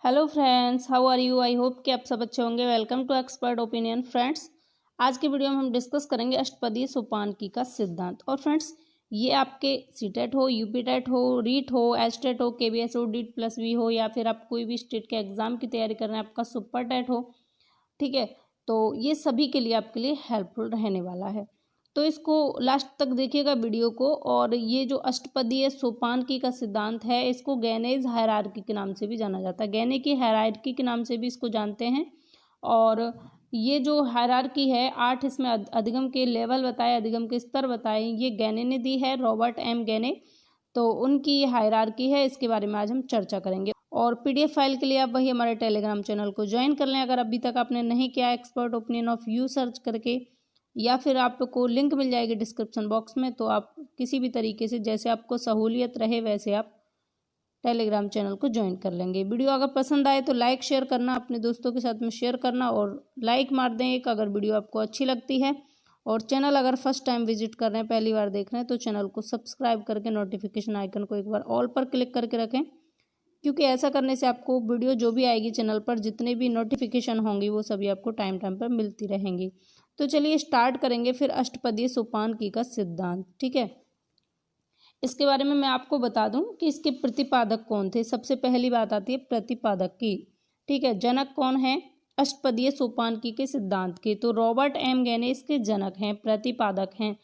Hello friends, how are you. I hope कि आप सब अच्छे होंगे। Welcome to expert opinion. Friends, आज की वीडियो में हम डिस्कस करेंगे अष्टपदीय सोपानकी का सिद्धांत। और फ्रेंड्स, ये आपके सीटेट हो, यूपीटेट हो, रीट हो, एचटेट हो, केबीएस हो, डीट प्लस वी हो, या फिर आप कोई भी स्टेट के एग्जाम की तैयारी कर रहे हैं, आपका सुपर टेट हो, ठीक है, तो ये सभी के लिए आपके लिए हेल्पफुल रहने वाला है। तो इसको लास्ट तक देखिएगा वीडियो को। और ये जो अष्टपदीय सोपानकी का सिद्धांत है, इसको गैनेज हायरार्की के नाम से भी जाना जाता है। गैने की हायरार्की के नाम से भी इसको जानते हैं। और ये जो हायरार्की है, 8 इसमें अधिगम के लेवल बताए, अधिगम के स्तर बताए, ये गैने ने दी है, रॉबर्ट एम गैने। तो उनकी हायरार्की है, इसके बारे में आज हम चर्चा करेंगे। और पीडीएफ फाइल के लिए आप वही हमारे टेलीग्राम चैनल को ज्वाइन कर लें अगर अभी तक आपने नहीं किया। Expert opinion of you search करके, या फिर आपको लिंक मिल जाएगी डिस्क्रिप्शन बॉक्स में। तो आप किसी भी तरीके से, जैसे आपको सहूलियत रहे, वैसे आप टेलीग्राम चैनल को ज्वाइन कर लेंगे। वीडियो अगर पसंद आए तो लाइक शेयर करना, अपने दोस्तों के साथ में शेयर करना, और लाइक मार दें एक अगर वीडियो आपको अच्छी लगती है। और चैनल अगर फर्स्ट टाइम विजिट कर रहे हैं, पहली बार देख रहे हैं, तो चैनल को सब्सक्राइब करके नोटिफिकेशन आइकन को एक बार ऑल पर क्लिक करके रखें, क्योंकि ऐसा करने से आपको वीडियो जो भी आएगी चैनल पर, जितने भी नोटिफिकेशन होंगी, वो सभी आपको टाइम टाइम पर मिलती रहेंगी। तो चलिए स्टार्ट करेंगे फिर अष्टपदीय सोपानकी का सिद्धांत। ठीक है, इसके बारे में मैं आपको बता दूं कि इसके प्रतिपादक कौन थे। सबसे पहली बात आती है प्रतिपादक की। ठीक है, जनक कौन है अष्टपदीय सोपानकी के सिद्धांत के? तो रॉबर्ट एम गैने इसके जनक हैं, प्रतिपादक हैं।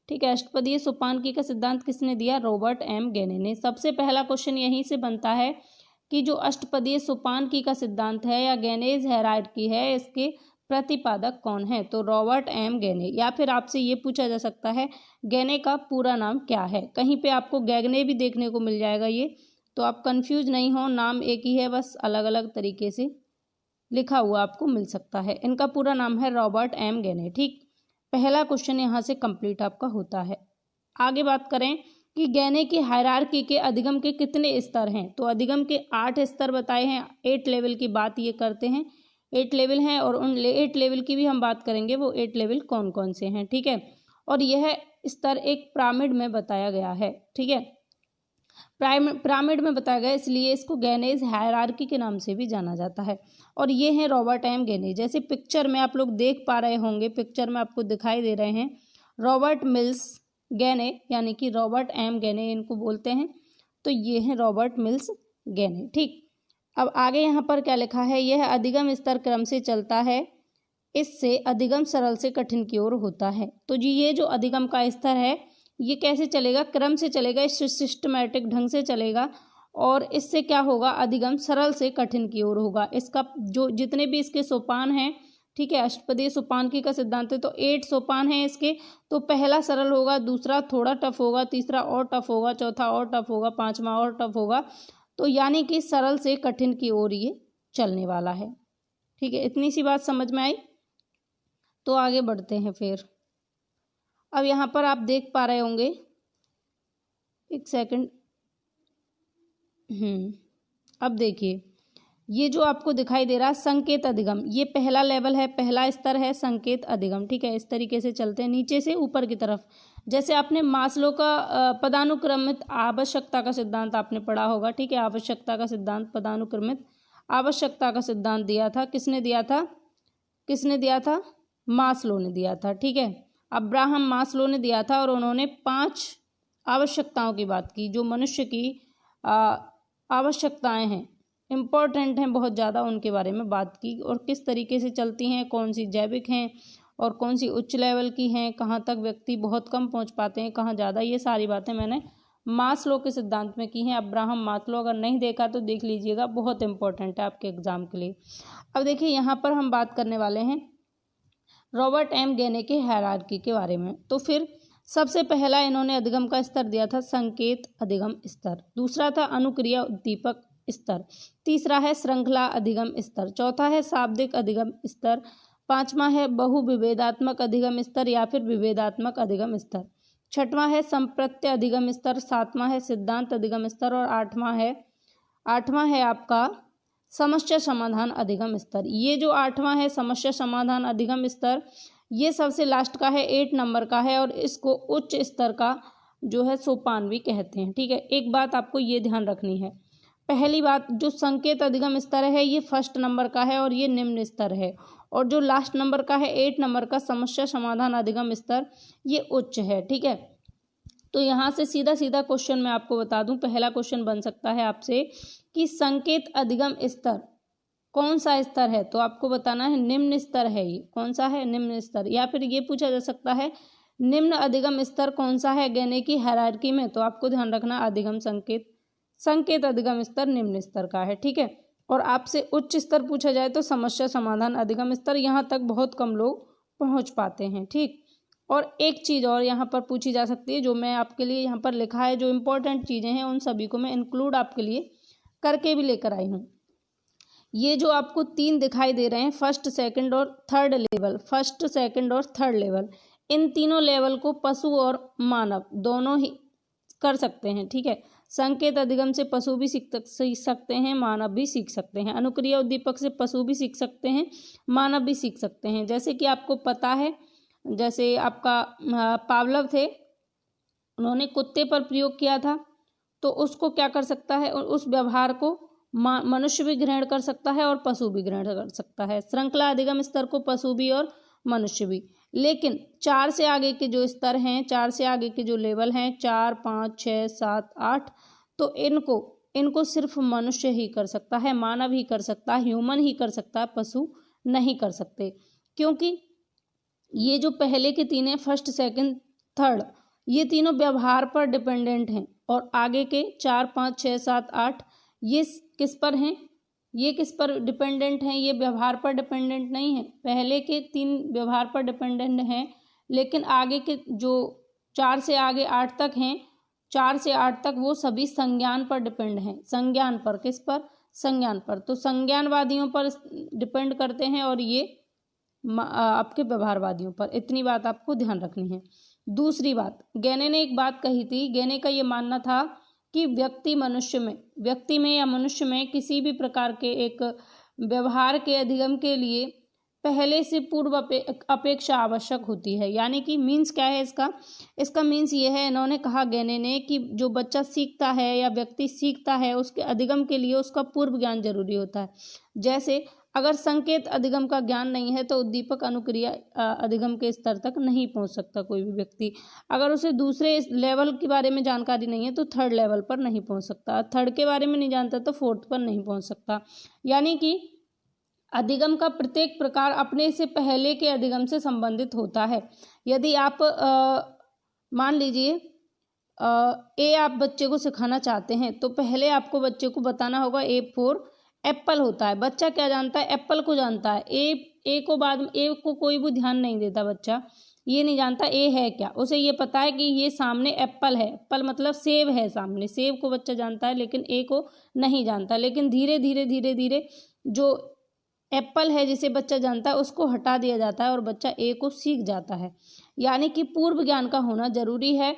ठीक है, अष्टपदीय सोपानकी का सिद्धांत किसने दिया? रॉबर्ट एम गैने ने। सबसे पहला क्वेश्चन यहीं से बनता है कि जो अष्टपदीय सोपानकी का सिद्धांत है या गैनेज हायरार्की है, इसके प्रतिपादक कौन है? तो रॉबर्ट एम गैने। या फिर आपसे ये पूछा जा सकता है गैने का पूरा नाम क्या है। कहीं पे आपको गैगने भी देखने को मिल जाएगा ये, तो आप कंफ्यूज नहीं हो, नाम एक ही है, बस अलग अलग तरीके से लिखा हुआ आपको मिल सकता है। इनका पूरा नाम है रॉबर्ट एम गैने। ठीक, पहला क्वेश्चन यहाँ से कंप्लीट आपका होता है। आगे बात करें कि गैने की हायरार्की के अधिगम के कितने स्तर हैं, तो अधिगम के 8 स्तर बताए हैं। 8 लेवल की बात ये करते हैं, 8 लेवल हैं, और उन 8 लेवल की भी हम बात करेंगे, वो 8 लेवल कौन कौन से हैं। ठीक है, और यह स्तर एक पिरामिड में बताया गया है। ठीक है, पिरामिड में बताया गया, इसलिए इसको गैनेज हायरार्की के नाम से भी जाना जाता है। और ये हैं रॉबर्ट एम गैने। जैसे पिक्चर में आप लोग देख पा रहे होंगे, पिक्चर में आपको दिखाई दे रहे हैं रॉबर्ट मिल्स गैने, यानी कि रॉबर्ट एम गैने इनको बोलते हैं। तो ये हैं रॉबर्ट मिल्स गैने। ठीक, अब आगे यहाँ पर क्या लिखा है? यह अधिगम स्तर क्रम से चलता है, इससे अधिगम सरल से कठिन की ओर होता है। तो जी ये जो अधिगम का स्तर है, ये कैसे चलेगा? क्रम से चलेगा, सिस्टमैटिक ढंग से चलेगा। और इससे क्या होगा? अधिगम सरल से कठिन की ओर होगा। इसका जो जितने भी इसके सोपान हैं, ठीक है, अष्टपदीय सोपानकी का सिद्धांत है, तो 8 सोपान हैं इसके। तो पहला सरल होगा, दूसरा थोड़ा टफ होगा, तीसरा और टफ होगा, चौथा और टफ होगा, पांचवा और टफ होगा। तो यानी कि सरल से कठिन की ओर ये चलने वाला है। ठीक है, इतनी सी बात समझ में आई। तो आगे बढ़ते हैं फिर। अब यहाँ पर आप देख पा रहे होंगे, एक सेकंड, अब देखिए, ये जो आपको दिखाई दे रहा संकेत अधिगम, ये पहला लेवल है, पहला स्तर है संकेत अधिगम। ठीक है, इस तरीके से चलते हैं नीचे से ऊपर की तरफ। जैसे आपने मास्लो का पदानुक्रमित आवश्यकता का सिद्धांत आपने पढ़ा होगा। ठीक है, आवश्यकता का सिद्धांत, पदानुक्रमित आवश्यकता का सिद्धांत दिया था। किसने दिया था? किसने दिया था? मास्लो ने दिया था। ठीक है, अब्राहम मास्लो ने दिया था, और उन्होंने 5 आवश्यकताओं की बात की, जो मनुष्य की आवश्यकताएं हैं, इम्पोर्टेंट हैं बहुत ज़्यादा, उनके बारे में बात की। और किस तरीके से चलती हैं, कौन सी जैविक हैं और कौन सी उच्च लेवल की हैं, कहाँ तक व्यक्ति बहुत कम पहुँच पाते हैं, कहाँ ज़्यादा, ये सारी बातें मैंने मास्लो के सिद्धांत में की हैं। अब्राहम मास्लो, अगर नहीं देखा तो देख लीजिएगा, बहुत इंपॉर्टेंट है आपके एग्जाम के लिए। अब देखिए, यहाँ पर हम बात करने वाले हैं रॉबर्ट एम गैने के हायरार्की के बारे में। तो फिर सबसे पहला इन्होंने अधिगम का स्तर दिया था संकेत अधिगम स्तर, दूसरा था अनुक्रिया उद्दीपक स्तर, तीसरा है श्रृंखला अधिगम स्तर, चौथा है शाब्दिक अधिगम स्तर, पांचवा है बहुविभेदात्मक अधिगम स्तर या फिर विभेदात्मक अधिगम स्तर, छठवां है संप्रत्य अधिगम स्तर, सातवां है सिद्धांत अधिगम स्तर, और आठवां है आपका समस्या समाधान अधिगम स्तर। ये जो 8वां है समस्या समाधान अधिगम स्तर, ये सबसे लास्ट का है, 8 नंबर का है, और इसको उच्च स्तर का जो है सोपान भी कहते हैं। ठीक है, एक बात आपको ये ध्यान रखनी है, पहली बात, जो संकेत अधिगम स्तर है ये फर्स्ट नंबर का है और ये निम्न स्तर है, और जो लास्ट नंबर का है 8 नंबर का समस्या समाधान अधिगम स्तर, ये उच्च है। ठीक है, तो यहाँ से सीधा सीधा क्वेश्चन मैं आपको बता दूं, पहला क्वेश्चन बन सकता है आपसे कि संकेत अधिगम स्तर कौन सा स्तर है, तो आपको बताना है निम्न स्तर है। ये कौन सा है? निम्न स्तर। या फिर ये पूछा जा सकता है निम्न अधिगम स्तर कौन सा है गैने की हायरार्की में, तो आपको ध्यान रखना अधिगम संकेत अधिगम स्तर निम्न स्तर का है। ठीक है, और आपसे उच्च स्तर पूछा जाए तो समस्या समाधान अधिगम स्तर, यहाँ तक बहुत कम लोग पहुँच पाते हैं। ठीक, और एक चीज़ और यहाँ पर पूछी जा सकती है, जो मैं आपके लिए यहाँ पर लिखा है, जो इम्पोर्टेंट चीज़ें हैं उन सभी को मैं इंक्लूड आपके लिए करके भी लेकर आई हूँ। ये जो आपको 3 दिखाई दे रहे हैं, फर्स्ट सेकंड और थर्ड लेवल, फर्स्ट सेकंड और थर्ड लेवल, इन तीनों लेवल को पशु और मानव दोनों ही कर सकते हैं। ठीक है, संकेत अधिगम से पशु भी सीख सकते हैं, मानव भी सीख सकते हैं। अनुक्रिया उद्दीपक से पशु भी सीख सकते हैं, मानव भी सीख सकते हैं। जैसे कि आपको पता है, जैसे आपका पावलव थे, उन्होंने कुत्ते पर प्रयोग किया था, तो उसको क्या कर सकता है, उस व्यवहार को मनुष्य भी ग्रहण कर सकता है और पशु भी ग्रहण कर सकता है। श्रृंखला अधिगम स्तर को पशु भी और मनुष्य भी। लेकिन 4 से आगे के जो स्तर हैं, 4 से आगे के जो लेवल हैं, 4, 5, 6, 7, 8, तो इनको सिर्फ मनुष्य ही कर सकता है, मानव ही कर सकता है, ह्यूमन ही कर सकता है, पशु नहीं कर सकते। क्योंकि ये जो पहले के 3 हैं, फर्स्ट सेकंड थर्ड, ये तीनों व्यवहार पर डिपेंडेंट हैं, और आगे के 4, 5, 6, 7, 8 ये किस पर हैं, ये किस पर डिपेंडेंट हैं, ये व्यवहार पर डिपेंडेंट नहीं है। पहले के 3 व्यवहार पर डिपेंडेंट हैं, लेकिन आगे के जो 4 से आगे 8 तक हैं, 4 से 8 तक वो सभी संज्ञान पर डिपेंड हैं। संज्ञान पर, किस पर? संज्ञान पर। तो संज्ञानवादियों पर डिपेंड करते हैं और ये आपके व्यवहारवादियों पर। इतनी बात आपको ध्यान रखनी है। दूसरी बात, गैने ने एक बात कही थी, गैने का ये मानना था कि व्यक्ति में या मनुष्य में किसी भी प्रकार के एक व्यवहार के अधिगम के लिए पहले से पूर्व अपेक्षा आवश्यक होती है। यानी कि मीन्स क्या है इसका मीन्स ये है, इन्होंने कहा गैने ने, कि जो बच्चा सीखता है या व्यक्ति सीखता है, उसके अधिगम के लिए उसका पूर्व ज्ञान जरूरी होता है। जैसे अगर संकेत अधिगम का ज्ञान नहीं है तो उद्दीपक अनुक्रिया अधिगम के स्तर तक नहीं पहुंच सकता कोई भी व्यक्ति। अगर उसे दूसरे लेवल के बारे में जानकारी नहीं है तो थर्ड लेवल पर नहीं पहुंच सकता, थर्ड के बारे में नहीं जानता तो फोर्थ पर नहीं पहुंच सकता। यानी कि अधिगम का प्रत्येक प्रकार अपने से पहले के अधिगम से संबंधित होता है। यदि आप मान लीजिए ए आप बच्चे को सिखाना चाहते हैं, तो पहले आपको बच्चे को बताना होगा ए फॉर एप्पल होता है। बच्चा क्या जानता है? एप्पल को जानता है। ए को बाद में, ए को कोई भी ध्यान नहीं देता, बच्चा ये नहीं जानता ए है क्या। उसे ये पता है कि ये सामने एप्पल है, एप्पल मतलब सेब है सामने, सेब को बच्चा जानता है, लेकिन ए को नहीं जानता। लेकिन धीरे धीरे जो एप्पल है जिसे बच्चा जानता है उसको हटा दिया जाता है और बच्चा ए को सीख जाता है। यानी कि पूर्व ज्ञान का होना जरूरी है।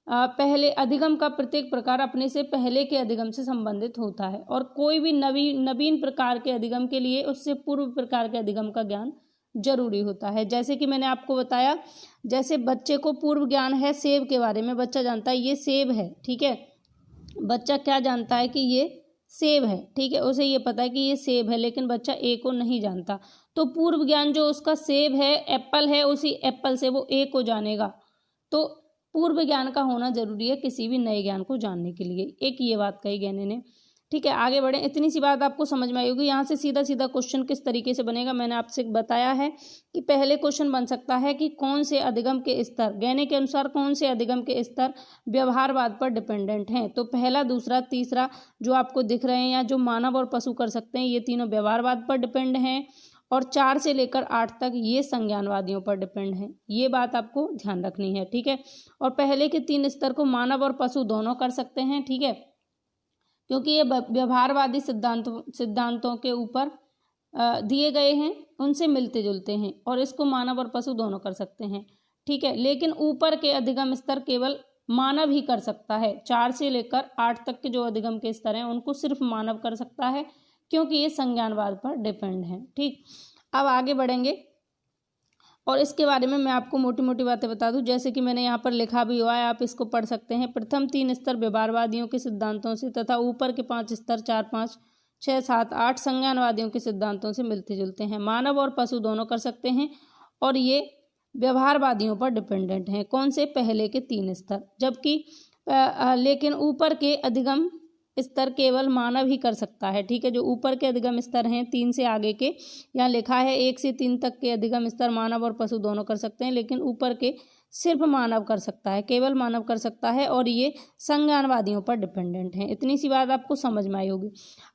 पहले अधिगम का प्रत्येक प्रकार अपने से पहले के अधिगम से संबंधित होता है, और कोई भी नवीन प्रकार के अधिगम के लिए उससे पूर्व प्रकार के अधिगम का ज्ञान जरूरी होता है। जैसे कि मैंने आपको बताया, जैसे बच्चे को पूर्व ज्ञान है सेब के बारे में, बच्चा जानता है ये सेब है, ठीक है। बच्चा क्या जानता है कि ये सेब है, ठीक है, उसे ये पता है कि ये सेब है, लेकिन बच्चा ए को नहीं जानता। तो पूर्व ज्ञान जो उसका सेब है, एप्पल है, उसी एप्पल से वो ए को जानेगा। तो पूर्व ज्ञान का होना जरूरी है किसी भी नए ज्ञान को जानने के लिए। एक ये बात कही गैने ने, ठीक है। आगे बढ़े, इतनी सी बात आपको समझ में आई होगी। यहाँ से सीधा सीधा क्वेश्चन किस तरीके से बनेगा मैंने आपसे बताया है कि पहले क्वेश्चन बन सकता है कि कौन से अधिगम के स्तर, गैने के अनुसार कौन से अधिगम के स्तर व्यवहारवाद पर डिपेंडेंट हैं। तो पहला, दूसरा, तीसरा जो आपको दिख रहे हैं या जो मानव और पशु कर सकते हैं, ये तीनों व्यवहारवाद पर डिपेंड हैं, और 4 से लेकर 8 तक ये संज्ञानवादियों पर डिपेंड है। ये बात आपको ध्यान रखनी है, ठीक है। और पहले के 3 स्तर को मानव और पशु दोनों कर सकते हैं, ठीक है, क्योंकि ये व्यवहारवादी सिद्धांतों के ऊपर दिए गए हैं, उनसे मिलते जुलते हैं, और इसको मानव और पशु दोनों कर सकते हैं, ठीक है। लेकिन ऊपर के अधिगम स्तर केवल मानव ही कर सकता है। 4 से लेकर 8 तक के जो अधिगम के स्तर हैं उनको सिर्फ मानव कर सकता है, क्योंकि ये संज्ञानवाद पर डिपेंड है, ठीक। अब आगे बढ़ेंगे। और इसके बारे में मैं आपको मोटी मोटी बातें बता दूं, जैसे कि मैंने यहाँ पर लिखा भी हुआ है, आप इसको पढ़ सकते हैं। प्रथम 3 स्तर व्यवहारवादियों के सिद्धांतों से तथा ऊपर के 5 स्तर 4, 5, 6, 7, 8 संज्ञानवादियों के सिद्धांतों से मिलते जुलते हैं। मानव और पशु दोनों कर सकते हैं और ये व्यवहारवादियों पर डिपेंडेंट हैं। कौन से? पहले के 3 स्तर। जबकि लेकिन ऊपर के अधिगम स्तर केवल मानव ही कर सकता है, ठीक है। जो ऊपर के अधिगम स्तर हैं 3 से आगे के, यहाँ लिखा है 1 से 3 तक के अधिगम स्तर मानव और पशु दोनों कर सकते हैं, लेकिन ऊपर के सिर्फ मानव कर सकता है, केवल मानव कर सकता है और ये संज्ञानवादियों पर डिपेंडेंट हैं। इतनी सी बात आपको समझ में आई होगी।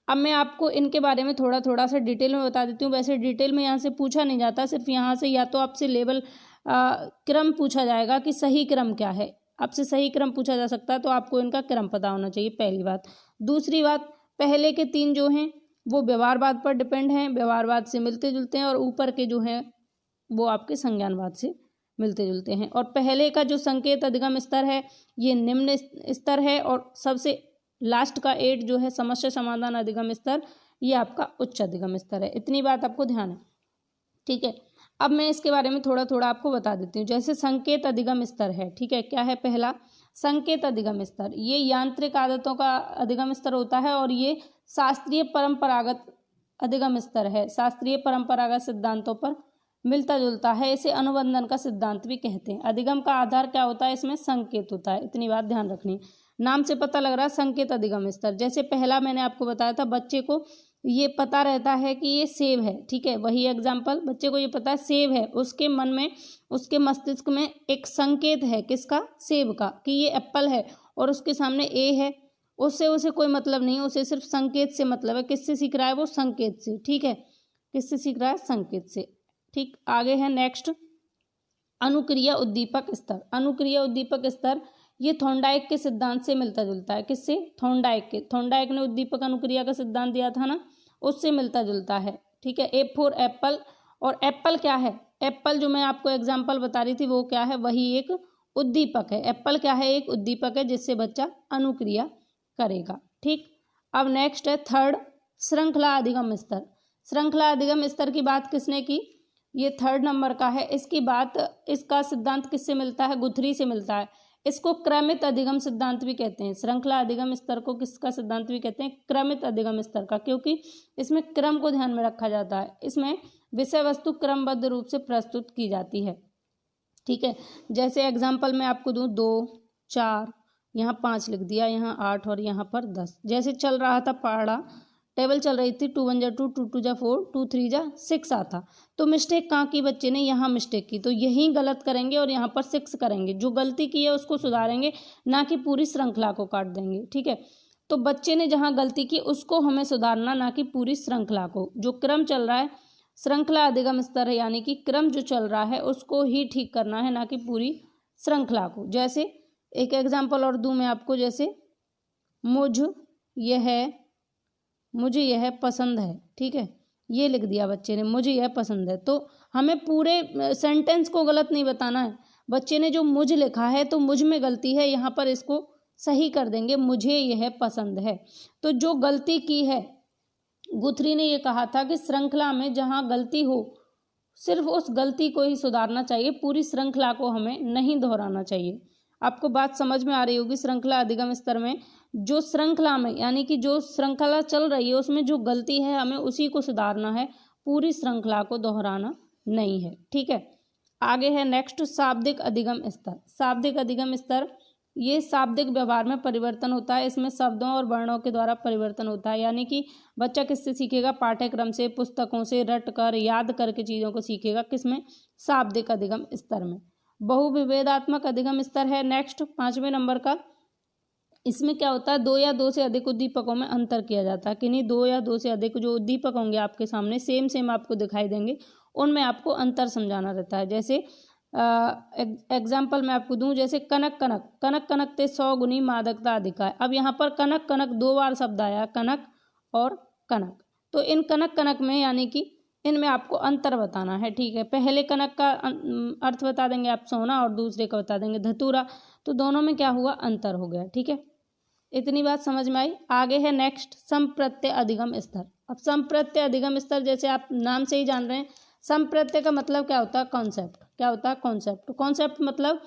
अब मैं आपको इनके बारे में थोड़ा थोड़ा सा डिटेल में बता देती हूँ। वैसे डिटेल में यहाँ से पूछा नहीं जाता, सिर्फ यहाँ से या तो आपसे लेवल क्रम पूछा जाएगा कि सही क्रम क्या है, आपसे सही क्रम पूछा जा सकता है, तो आपको इनका क्रम पता होना चाहिए, पहली बात। दूसरी बात, पहले के 3 जो हैं वो व्यवहारवाद पर डिपेंड हैं, व्यवहारवाद से मिलते जुलते हैं, और ऊपर के जो हैं वो आपके संज्ञानवाद से मिलते जुलते हैं। और पहले का जो संकेत अधिगम स्तर है ये निम्न स्तर है, और सबसे लास्ट का 8 जो है समस्या समाधान अधिगम स्तर, ये आपका उच्च अधिगम स्तर है। इतनी बात आपको ध्यान है, ठीक है। अब मैं इसके बारे में थोड़ा थोड़ा आपको बता देती हूँ। जैसे संकेत अधिगम स्तर है, ठीक है, क्या है? पहला संकेत अधिगम स्तर, ये यांत्रिक आदतों का अधिगम स्तर होता है और ये शास्त्रीय परंपरागत अधिगम स्तर है, शास्त्रीय परंपरागत सिद्धांतों पर मिलता जुलता है। इसे अनुबंधन का सिद्धांत भी कहते हैं। अधिगम का आधार क्या होता है? इसमें संकेत होता है, इतनी बात ध्यान रखनी। नाम से पता लग रहा है संकेत अधिगम स्तर। जैसे पहला मैंने आपको बताया था, बच्चे को ये पता रहता है कि ये सेब है, ठीक है, वही एग्जाम्पल, बच्चे को ये पता है सेब है, उसके मन में, उसके मस्तिष्क में एक संकेत है, किसका? सेब का, कि ये एप्पल है, और उसके सामने ए है। उससे उसे कोई मतलब नहीं, उसे सिर्फ संकेत से मतलब है। किससे सीख रहा है वो? संकेत से, ठीक है, किससे सीख रहा है? संकेत से, ठीक। आगे है नेक्स्ट, अनुक्रिया उद्दीपक स्तर। अनुक्रिया उद्दीपक स्तर ये थॉर्नडाइक के सिद्धांत से मिलता जुलता है। किससे? थॉर्नडाइक ने उद्दीपक अनुक्रिया का सिद्धांत दिया था ना, उससे मिलता जुलता है, ठीक है। ए फॉर एप्पल, और एप्पल क्या है? एप्पल जो मैं आपको एग्जाम्पल बता रही थी वो क्या है? वही एक उद्दीपक है। एप्पल क्या है? एक उद्दीपक है जिससे बच्चा अनुक्रिया करेगा, ठीक। अब नेक्स्ट है थर्ड, श्रृंखला अधिगम स्तर। श्रृंखला अधिगम स्तर की बात किसने की? ये 3rd नंबर का है। इसकी बात, इसका सिद्धांत किससे मिलता है? गुथरी से मिलता है। इसको क्रमित अधिगम सिद्धांत भी कहते हैं। श्रृंखला अधिगम स्तर को किसका सिद्धांत भी कहते हैं? क्रमित अधिगम स्तर का, क्योंकि इसमें क्रम को ध्यान में रखा जाता है। इसमें विषय वस्तु क्रमबद्ध रूप से प्रस्तुत की जाती है, ठीक है। जैसे एग्जाम्पल मैं आपको दूं, 2, 4, यहाँ 5 लिख दिया, यहाँ 8 और यहाँ पर 10। जैसे चल रहा था पढ़ा, टेबल चल रही थी, 2 1 जा 2, 2 2 जा 4, 2 3 जा 6 आता। तो मिस्टेक कहाँ की? बच्चे ने यहाँ मिस्टेक की, तो यही गलत करेंगे और यहाँ पर 6 करेंगे। जो गलती की है उसको सुधारेंगे, ना कि पूरी श्रृंखला को काट देंगे, ठीक है। तो बच्चे ने जहाँ गलती की उसको हमें सुधारना, ना कि पूरी श्रृंखला को। जो क्रम चल रहा है, श्रृंखला अधिगम स्तर है, यानी कि क्रम जो चल रहा है उसको ही ठीक करना है, ना कि पूरी श्रृंखला को। जैसे एक एग्जाम्पल और दूं मैं आपको, जैसे मुझे यह पसंद है, ठीक है, ये लिख दिया बच्चे ने, मुझे यह पसंद है। तो हमें पूरे सेंटेंस को गलत नहीं बताना है। बच्चे ने जो मुझ लिखा है तो मुझ में गलती है, यहाँ पर इसको सही कर देंगे, मुझे यह पसंद है। तो जो गलती की है, गुथरी ने ये कहा था कि श्रृंखला में जहाँ गलती हो सिर्फ उस गलती को ही सुधारना चाहिए, पूरी श्रृंखला को हमें नहीं दोहराना चाहिए। आपको बात समझ में आ रही होगी। श्रृंखला अधिगम स्तर में जो श्रृंखला में, यानी कि जो श्रृंखला चल रही है उसमें जो गलती है हमें उसी को सुधारना है, पूरी श्रृंखला को दोहराना नहीं है, ठीक है। आगे है नेक्स्ट, शाब्दिक अधिगम स्तर। शाब्दिक अधिगम स्तर, ये शाब्दिक व्यवहार में परिवर्तन होता है। इसमें शब्दों और वर्णों के द्वारा परिवर्तन होता है, यानी कि बच्चा किससे सीखेगा? पाठ्यक्रम से, पुस्तकों से रट कर, याद करके चीज़ों को सीखेगा। किसमें? शाब्दिक अधिगम स्तर में। बहुविभेदात्मक अधिगम स्तर है नेक्स्ट, 5वें नंबर का। इसमें क्या होता है? 2 या 2 से अधिक उद्दीपकों में अंतर किया जाता है। किन्हीं 2 या 2 से अधिक जो उद्दीपक होंगे आपके सामने, सेम आपको दिखाई देंगे, उनमें आपको अंतर समझाना रहता है। जैसे एग्जाम्पल मैं आपको दूं, जैसे कनक कनक, कनक कनक ते 100 गुनी मादकता अधिक है। अब यहाँ पर कनक कनक 2 बार शब्द आया, कनक और कनक। तो इन कनक कनक में, यानी कि इनमें आपको अंतर बताना है, ठीक है। पहले कनक का अर्थ बता देंगे आप सोना, और दूसरे का बता देंगे धतूरा। तो दोनों में क्या हुआ? अंतर हो गया, ठीक है। इतनी बात समझ में आई। आगे है नेक्स्ट, संप्रत्यय अधिगम स्तर। अब संप्रत्यय अधिगम स्तर, जैसे आप नाम से ही जान रहे हैं, संप्रत्यय का मतलब क्या होता है? कॉन्सेप्ट। क्या होता है? कॉन्सेप्ट। कॉन्सेप्ट मतलब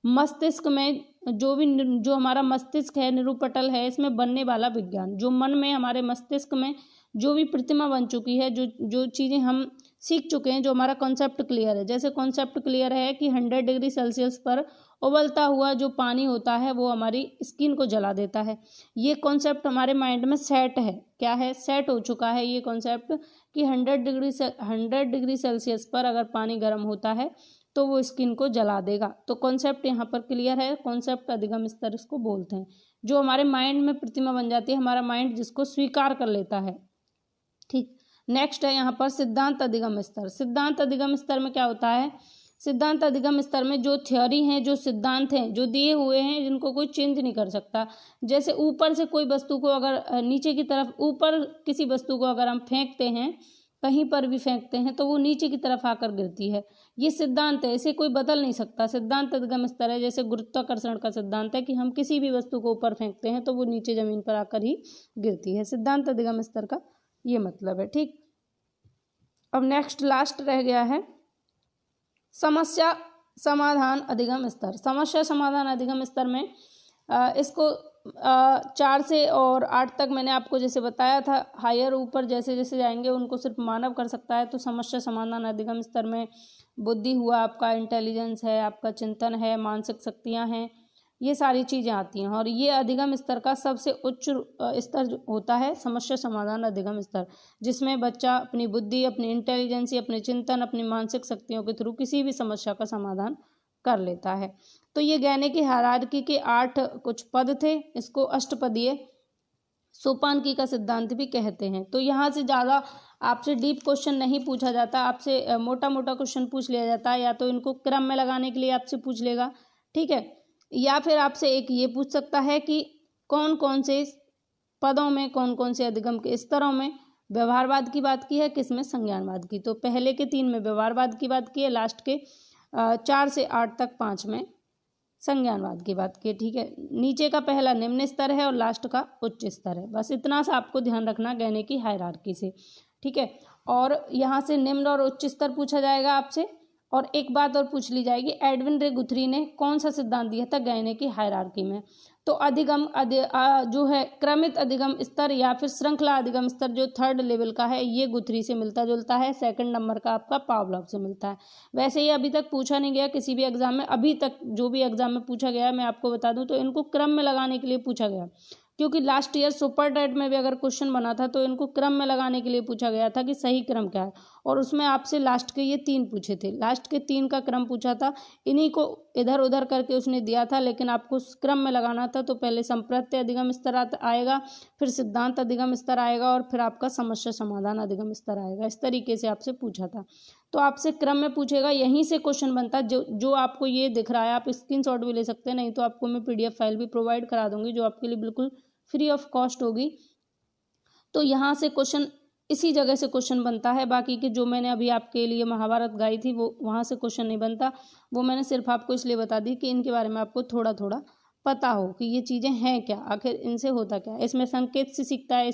मस्तिष्क में जो हमारा मस्तिष्क है, निरूपटल है, इसमें बनने वाला विज्ञान, जो मन में हमारे मस्तिष्क में जो भी प्रतिमा बन चुकी है, जो जो चीज़ें हम सीख चुके हैं, जो हमारा कॉन्सेप्ट क्लियर है। जैसे कॉन्सेप्ट क्लियर है कि 100 डिग्री सेल्सियस पर उबलता हुआ जो पानी होता है वो हमारी स्किन को जला देता है। ये कॉन्सेप्ट हमारे माइंड में सेट है। क्या है? सेट हो चुका है ये कॉन्सेप्ट कि 100 डिग्री सेल्सियस पर अगर पानी गर्म होता है तो वो स्किन को जला देगा। तो कॉन्सेप्ट यहाँ पर क्लियर है। कॉन्सेप्ट अधिगम स्तर इसको बोलते हैं, जो हमारे माइंड में प्रतिमा बन जाती है, हमारा माइंड जिसको स्वीकार कर लेता है। ठीक। नेक्स्ट है यहाँ पर सिद्धांत अधिगम स्तर। सिद्धांत अधिगम स्तर में क्या होता है? सिद्धांत अधिगम स्तर में जो थ्योरी हैं, जो सिद्धांत हैं, जो दिए हुए हैं, जिनको कोई चेंज नहीं कर सकता। जैसे ऊपर से कोई वस्तु को अगर नीचे की तरफ, ऊपर किसी वस्तु को अगर हम फेंकते हैं, कहीं पर भी फेंकते हैं, तो वो नीचे की तरफ आकर गिरती है। ये सिद्धांत है, इसे कोई बदल नहीं सकता। सिद्धांत अधिगम स्तर है। जैसे गुरुत्वाकर्षण का सिद्धांत है कि हम किसी भी वस्तु को ऊपर फेंकते हैं तो वो नीचे जमीन पर आकर ही गिरती है। सिद्धांत अधिगम स्तर का ये मतलब है। ठीक। अब नेक्स्ट लास्ट रह गया है समस्या समाधान अधिगम स्तर। समस्या समाधान अधिगम स्तर में इसको 4 से और 8 तक मैंने आपको जैसे बताया था, हायर ऊपर जैसे जैसे जाएंगे उनको सिर्फ मानव कर सकता है। तो समस्या समाधान अधिगम स्तर में बुद्धि हुआ, आपका इंटेलिजेंस है, आपका चिंतन है, मानसिक शक्तियाँ हैं, ये सारी चीज़ें आती हैं। और ये अधिगम स्तर का सबसे उच्च स्तर होता है समस्या समाधान अधिगम स्तर, जिसमें बच्चा अपनी बुद्धि, अपनी इंटेलिजेंसी, अपने चिंतन, अपनी मानसिक शक्तियों के थ्रू किसी भी समस्या का समाधान कर लेता है। तो ये ज्ञान की हायरार्की के 8 कुछ पद थे। इसको अष्टपदीय सोपानकी का सिद्धांत भी कहते हैं। तो यहाँ से ज़्यादा आपसे डीप क्वेश्चन नहीं पूछा जाता, आपसे मोटा मोटा क्वेश्चन पूछ लिया जाता है। या तो इनको क्रम में लगाने के लिए आपसे पूछ लेगा, ठीक है, या फिर आपसे एक ये पूछ सकता है कि कौन कौन से पदों में, कौन कौन से अधिगम के स्तरों में व्यवहारवाद की बात की है, किसमें संज्ञानवाद की। तो पहले के 3 में व्यवहारवाद की बात की है, लास्ट के 4 से 8 तक 5 में संज्ञानवाद की बात की। ठीक है, नीचे का पहला निम्न स्तर है और लास्ट का उच्च स्तर है। बस इतना सा आपको ध्यान रखना ज्ञान की हायरार्की से। ठीक है, और यहाँ से निम्न और उच्च स्तर पूछा जाएगा आपसे। और एक बात और पूछ ली जाएगी, एडविन रे गुथरी ने कौन सा सिद्धांत दिया था ज्ञान की हायरार्की में। तो अधिगम जो है क्रमित अधिगम स्तर या फिर श्रृंखला अधिगम स्तर जो 3rd लेवल का है, ये गुथरी से मिलता जुलता है। 2nd नंबर का आपका पावलोव से मिलता है। वैसे ये अभी तक पूछा नहीं गया किसी भी एग्जाम में, अभी तक जो भी एग्जाम में पूछा गया है मैं आपको बता दूं तो इनको क्रम में लगाने के लिए पूछा गया, क्योंकि लास्ट ईयर सुपर टेट में भी अगर क्वेश्चन बना था तो इनको क्रम में लगाने के लिए पूछा गया था कि सही क्रम क्या है। और उसमें आपसे लास्ट के ये 3 पूछे थे, लास्ट के 3 का क्रम पूछा था, इन्हीं को इधर उधर करके उसने दिया था, लेकिन आपको क्रम में लगाना था। तो पहले संप्रत्यय अधिगम स्तर आएगा, फिर सिद्धांत अधिगम स्तर आएगा और फिर आपका समस्या समाधान अधिगम स्तर आएगा। इस तरीके से आपसे पूछा था। तो आपसे क्रम में पूछेगा, यहीं से क्वेश्चन बनता है। जो आपको ये दिख रहा है आप स्क्रीनशॉट भी ले सकते हैं, नहीं तो आपको मैं PDF फाइल भी प्रोवाइड करा दूंगी जो आपके लिए बिल्कुल फ्री ऑफ कॉस्ट होगी। तो यहाँ से क्वेश्चन, इसी जगह से क्वेश्चन बनता है। बाकी के जो मैंने अभी आपके लिए महाभारत गाई थी वो वहाँ से क्वेश्चन नहीं बनता, वो मैंने सिर्फ आपको इसलिए बता दी कि इनके बारे में आपको थोड़ा थोड़ा पता हो कि ये चीज़ें हैं क्या, आखिर इनसे होता क्या है। इसमें संकेत से सीखता है,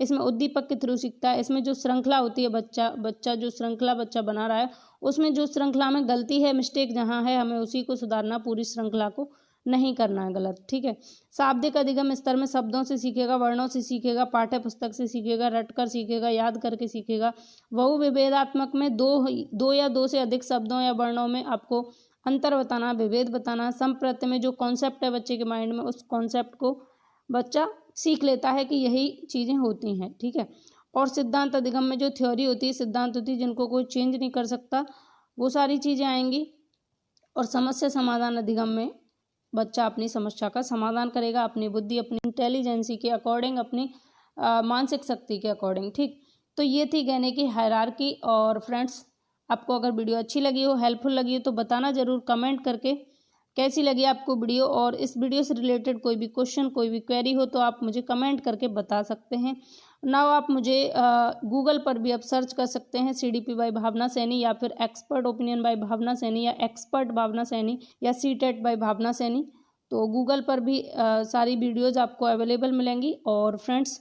इसमें उद्दीपक के थ्रू सीखता है। इसमें जो श्रृंखला होती है, बच्चा जो श्रृंखला बच्चा बना रहा है, उसमें जो श्रृंखला में गलती है, मिस्टेक जहाँ है, हमें उसी को सुधारना, पूरी श्रृंखला को नहीं करना है गलत। ठीक है, शाब्दिक अधिगम स्तर में शब्दों से सीखेगा, वर्णों से सीखेगा, पाठ्य पुस्तक से सीखेगा, रटकर सीखेगा, याद करके सीखेगा। बहुविभेदात्मक में दो या दो से अधिक शब्दों या वर्णों में आपको अंतर बताना, विभेद बताना। संप्रत्यय में जो कॉन्सेप्ट है बच्चे के माइंड में, उस कॉन्सेप्ट को बच्चा सीख लेता है कि यही चीज़ें होती हैं। ठीक है, और सिद्धांत अधिगम में जो थ्योरी होती है, सिद्धांत होती है, जिनको कोई चेंज नहीं कर सकता, वो सारी चीज़ें आएंगी। और समस्या समाधान अधिगम में बच्चा अपनी समस्या का समाधान करेगा, अपनी बुद्धि, अपनी इंटेलिजेंसी के अकॉर्डिंग, अपनी मानसिक शक्ति के अकॉर्डिंग। ठीक, तो ये थी ज्ञान की हायरार्की। और फ्रेंड्स, आपको अगर वीडियो अच्छी लगी हो, हेल्पफुल लगी हो, तो बताना ज़रूर कमेंट करके कैसी लगी आपको वीडियो। और इस वीडियो से रिलेटेड कोई भी क्वेश्चन, कोई भी क्वेरी हो तो आप मुझे कमेंट करके बता सकते हैं। नाउ आप मुझे गूगल पर भी आप सर्च कर सकते हैं CDP बाय भावना सैनी, या फिर एक्सपर्ट ओपिनियन बाय भावना सैनी, या एक्सपर्ट भावना सैनी, या CTET बाय भावना सैनी। तो गूगल पर भी सारी वीडियोज़ आपको अवेलेबल मिलेंगी। और फ्रेंड्स,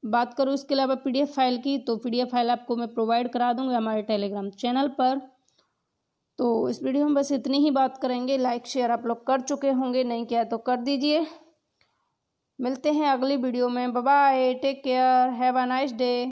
बात करूँ इसके अलावा PDF फाइल की, तो PDF फाइल आपको मैं प्रोवाइड करा दूँगी हमारे टेलीग्राम चैनल पर। तो इस वीडियो में बस इतनी ही बात करेंगे। लाइक शेयर आप लोग कर चुके होंगे, नहीं किया तो कर दीजिए। मिलते हैं अगली वीडियो में। Bye bye, take care, have a nice day.